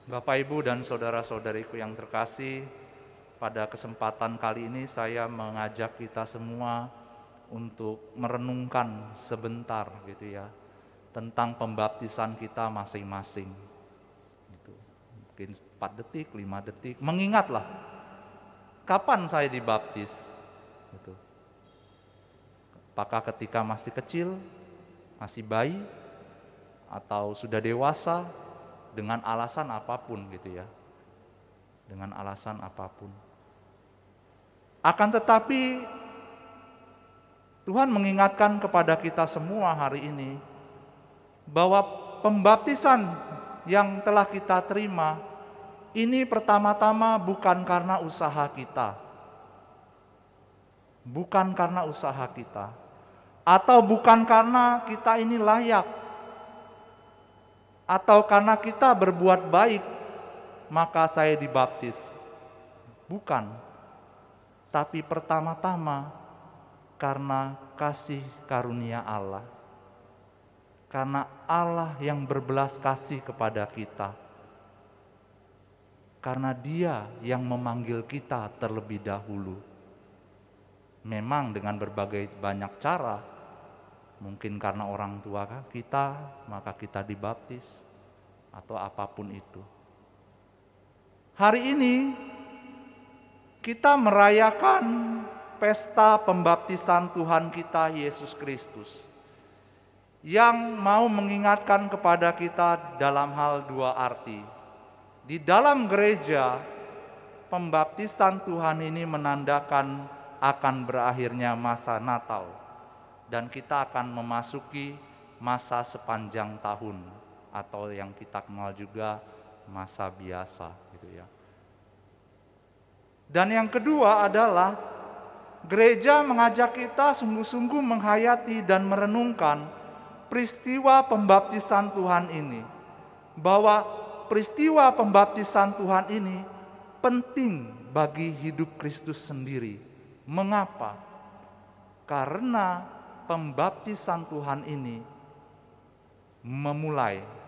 Bapak, Ibu, dan saudara-saudariku yang terkasih, pada kesempatan kali ini saya mengajak kita semua untuk merenungkan sebentar gitu ya, tentang pembaptisan kita masing-masing. Gitu. Mungkin 4 detik, 5 detik, mengingatlah kapan saya dibaptis. Gitu. Apakah ketika masih kecil, masih bayi, atau sudah dewasa, dengan alasan apapun gitu ya. Dengan alasan apapun. Akan tetapi Tuhan mengingatkan kepada kita semua hari ini bahwa pembaptisan yang telah kita terima ini pertama-tama bukan karena usaha kita. Bukan karena usaha kita. Atau bukan karena kita ini layak. Atau karena kita berbuat baik maka saya dibaptis. Bukan. Tapi pertama-tama karena kasih karunia Allah. Karena Allah yang berbelas kasih kepada kita. Karena Dia yang memanggil kita terlebih dahulu. Memang dengan berbagai banyak cara. Mungkin karena orang tua kita, maka kita dibaptis. Atau apapun itu. Hari ini kita merayakan pesta pembaptisan Tuhan kita Yesus Kristus yang mau mengingatkan kepada kita dalam hal dua arti. Di dalam gereja, pembaptisan Tuhan ini menandakan akan berakhirnya masa Natal dan kita akan memasuki masa sepanjang tahun atau yang kita kenal juga masa biasa gitu ya. Dan yang kedua adalah gereja mengajak kita sungguh-sungguh menghayati dan merenungkan peristiwa pembaptisan Tuhan ini. Bahwa peristiwa pembaptisan Tuhan ini penting bagi hidup Kristus sendiri. Mengapa? Karena pembaptisan Tuhan ini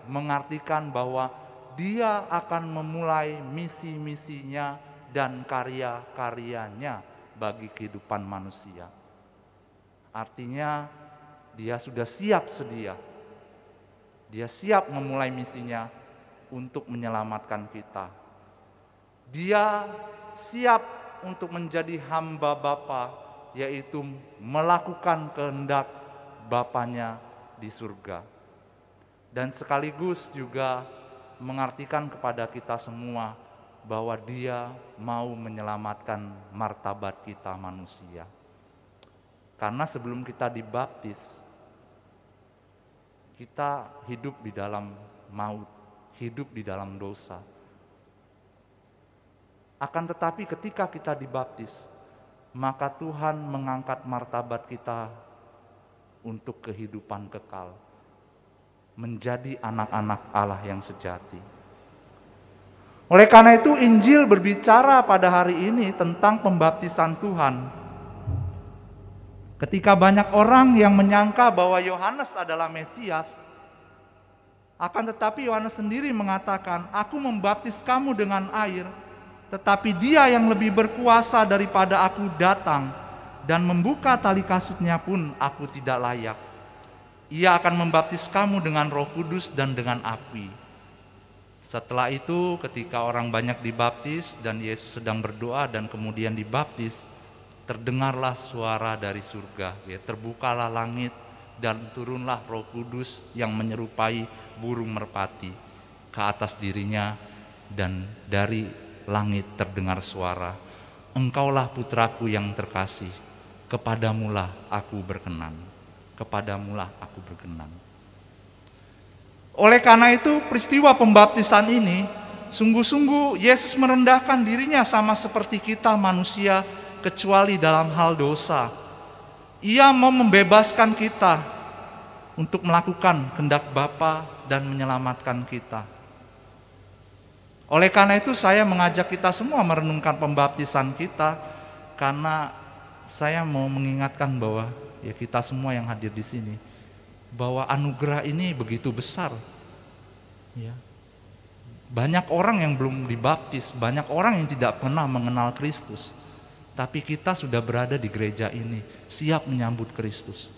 mengartikan bahwa Dia akan memulai misi-misinya dan karya-karyanya bagi kehidupan manusia. Artinya Dia sudah siap sedia. Dia siap memulai misinya untuk menyelamatkan kita. Dia siap untuk menjadi hamba Bapa, yaitu melakukan kehendak Bapanya di surga. Dan sekaligus juga mengartikan kepada kita semua bahwa Dia mau menyelamatkan martabat kita manusia. Karena sebelum kita dibaptis, kita hidup di dalam maut, hidup di dalam dosa. Akan tetapi ketika kita dibaptis, maka Tuhan mengangkat martabat kita untuk kehidupan kekal. Menjadi anak-anak Allah yang sejati. Oleh karena itu Injil berbicara pada hari ini tentang pembaptisan Tuhan. Ketika banyak orang yang menyangka bahwa Yohanes adalah Mesias, akan tetapi Yohanes sendiri mengatakan, "Aku membaptis kamu dengan air, tetapi Dia yang lebih berkuasa daripada aku datang, dan membuka tali kasutnya pun aku tidak layak. Ia akan membaptis kamu dengan Roh Kudus dan dengan api." Setelah itu ketika orang banyak dibaptis dan Yesus sedang berdoa dan kemudian dibaptis, terdengarlah suara dari surga, ya, terbukalah langit dan turunlah Roh Kudus yang menyerupai burung merpati ke atas dirinya, dan dari langit terdengar suara, "Engkaulah putraku yang terkasih, kepadamulah aku berkenan." Kepadamulah aku berkenan. Oleh karena itu peristiwa pembaptisan ini sungguh-sungguh Yesus merendahkan dirinya sama seperti kita manusia, kecuali dalam hal dosa. Ia mau membebaskan kita untuk melakukan kehendak Bapa dan menyelamatkan kita. Oleh karena itu saya mengajak kita semua merenungkan pembaptisan kita, karena saya mau mengingatkan bahwa ya kita semua yang hadir di sini, bahwa anugerah ini begitu besar. Ya. Banyak orang yang belum dibaptis, banyak orang yang tidak pernah mengenal Kristus. Tapi kita sudah berada di gereja ini, siap menyambut Kristus.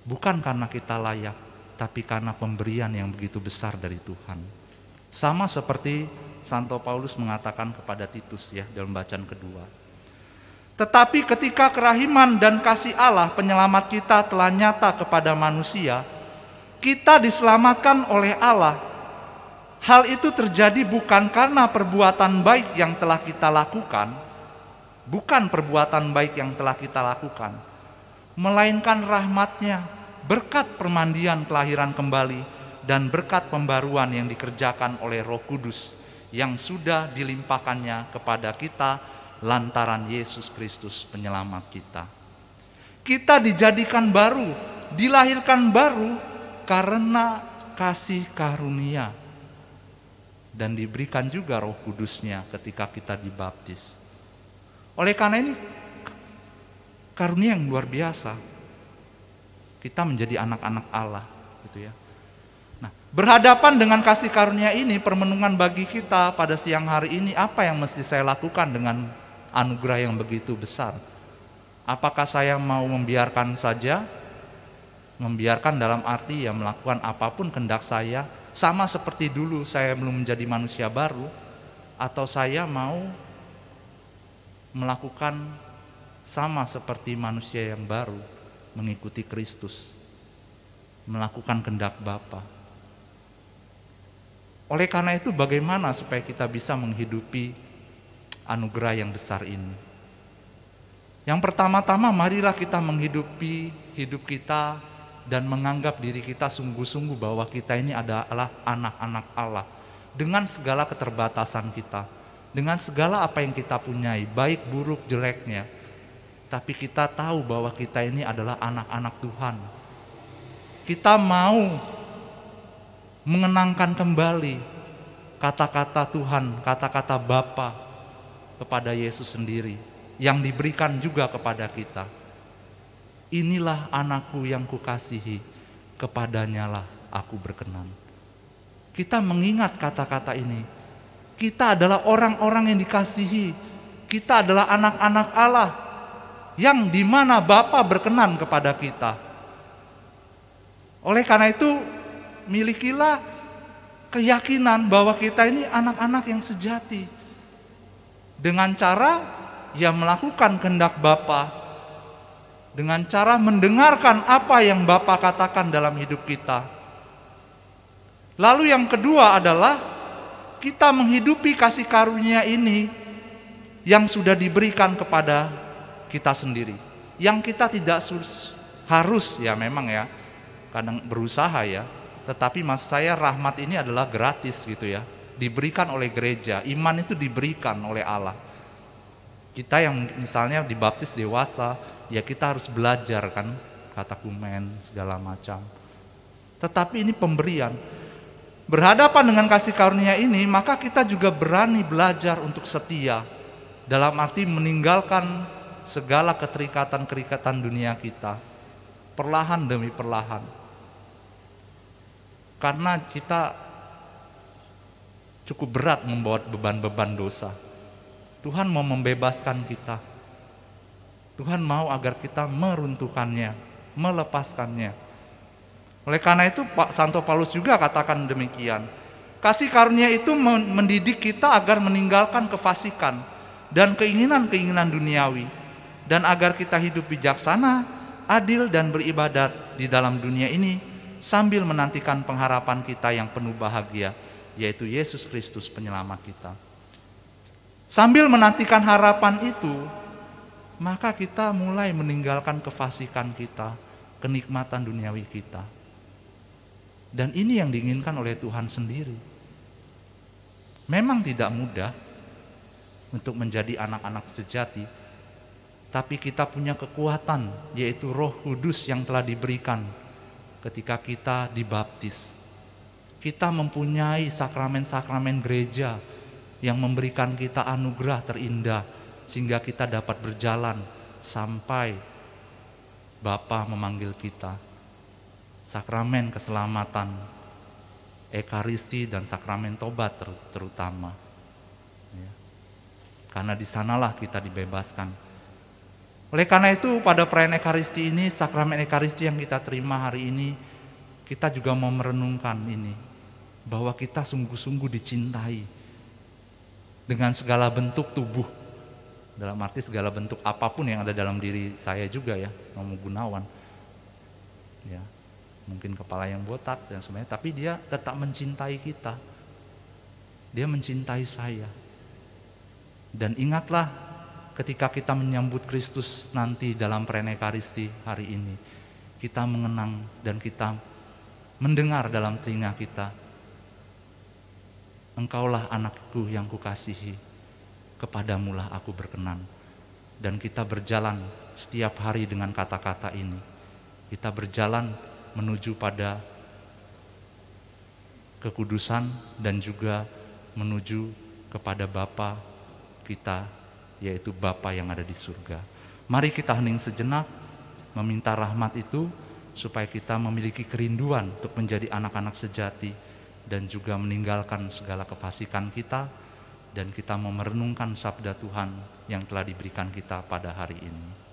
Bukan karena kita layak, tapi karena pemberian yang begitu besar dari Tuhan. Sama seperti Santo Paulus mengatakan kepada Titus ya dalam bacaan kedua. Tetapi ketika kerahiman dan kasih Allah penyelamat kita telah nyata kepada manusia, kita diselamatkan oleh Allah. Hal itu terjadi bukan karena perbuatan baik yang telah kita lakukan, melainkan rahmat-Nya, berkat permandian kelahiran kembali dan berkat pembaruan yang dikerjakan oleh Roh Kudus yang sudah dilimpahkannya kepada kita lantaran Yesus Kristus penyelamat kita. Kita dijadikan baru, dilahirkan baru karena kasih karunia, dan diberikan juga Roh Kudus-Nya ketika kita dibaptis. Oleh karena ini karunia yang luar biasa. Kita menjadi anak-anak Allah, gitu ya. Nah, berhadapan dengan kasih karunia ini, permenungan bagi kita pada siang hari ini, apa yang mesti saya lakukan dengan anugerah yang begitu besar? Apakah saya mau membiarkan saja? Membiarkan dalam arti ya melakukan apapun kehendak saya, sama seperti dulu saya belum menjadi manusia baru, atau saya mau melakukan sama seperti manusia yang baru, mengikuti Kristus, melakukan kehendak Bapa. Oleh karena itu, bagaimana supaya kita bisa menghidupi anugerah yang besar ini? Yang pertama-tama, marilah kita menghidupi hidup kita dan menganggap diri kita sungguh-sungguh bahwa kita ini adalah anak-anak Allah, dengan segala keterbatasan kita, dengan segala apa yang kita punyai, baik buruk jeleknya. Tapi kita tahu bahwa kita ini adalah anak-anak Tuhan. Kita mau mengenangkan kembali kata-kata Tuhan, kata-kata Bapa kepada Yesus sendiri yang diberikan juga kepada kita. Inilah anakku yang kukasihi, kepadanya lah aku berkenan. Kita mengingat kata-kata ini. Kita adalah orang-orang yang dikasihi. Kita adalah anak-anak Allah yang dimana Bapa berkenan kepada kita. Oleh karena itu, milikilah keyakinan bahwa kita ini anak-anak yang sejati. Dengan cara ya melakukan kehendak Bapa, dengan cara mendengarkan apa yang Bapa katakan dalam hidup kita. Lalu yang kedua adalah kita menghidupi kasih karunia ini yang sudah diberikan kepada kita sendiri, yang kita tidak harus ya memang ya kadang berusaha ya, tetapi maksud saya rahmat ini adalah gratis gitu ya, diberikan oleh gereja. Iman itu diberikan oleh Allah. Kita yang misalnya dibaptis dewasa, ya kita harus belajar kan, katekumen segala macam. Tetapi ini pemberian. Berhadapan dengan kasih karunia ini, maka kita juga berani belajar untuk setia, dalam arti meninggalkan segala keterikatan-kerikatan dunia kita, perlahan demi perlahan. Karena kita cukup berat membawa beban-beban dosa. Tuhan mau membebaskan kita. Tuhan mau agar kita meruntuhkannya, melepaskannya. Oleh karena itu Santo Paulus juga katakan demikian. Kasih karunia itu mendidik kita agar meninggalkan kefasikan dan keinginan-keinginan duniawi, dan agar kita hidup bijaksana, adil dan beribadat di dalam dunia ini sambil menantikan pengharapan kita yang penuh bahagia, yaitu Yesus Kristus penyelamat kita. Sambil menantikan harapan itu, maka kita mulai meninggalkan kefasikan kita, kenikmatan duniawi kita. Dan ini yang diinginkan oleh Tuhan sendiri. Memang tidak mudah untuk menjadi anak-anak sejati, tapi kita punya kekuatan, yaitu Roh Kudus yang telah diberikan ketika kita dibaptis. Kita mempunyai sakramen-sakramen gereja yang memberikan kita anugerah terindah, sehingga kita dapat berjalan sampai Bapa memanggil kita. Sakramen keselamatan, Ekaristi dan sakramen tobat terutama. Ya. Karena di sanalah kita dibebaskan. Oleh karena itu pada perayaan Ekaristi ini, sakramen Ekaristi yang kita terima hari ini, kita juga mau merenungkan ini, bahwa kita sungguh-sungguh dicintai dengan segala bentuk tubuh. Dalam arti segala bentuk apapun yang ada dalam diri saya juga ya, Romo Gunawan. Ya, mungkin kepala yang botak dan sebagainya, tapi dia tetap mencintai kita. Dia mencintai saya. Dan ingatlah ketika kita menyambut Kristus nanti dalam perayaan Ekaristi hari ini, kita mengenang dan kita mendengar dalam telinga kita, Engkaulah anakku yang kukasihi, kepadamulah aku berkenan. Dan kita berjalan setiap hari dengan kata-kata ini. Kita berjalan menuju pada kekudusan dan juga menuju kepada Bapa kita, yaitu Bapa yang ada di surga. Mari kita hening sejenak, meminta rahmat itu supaya kita memiliki kerinduan untuk menjadi anak-anak sejati dan juga meninggalkan segala kefasikan kita, dan kita mau merenungkan sabda Tuhan yang telah diberikan kita pada hari ini.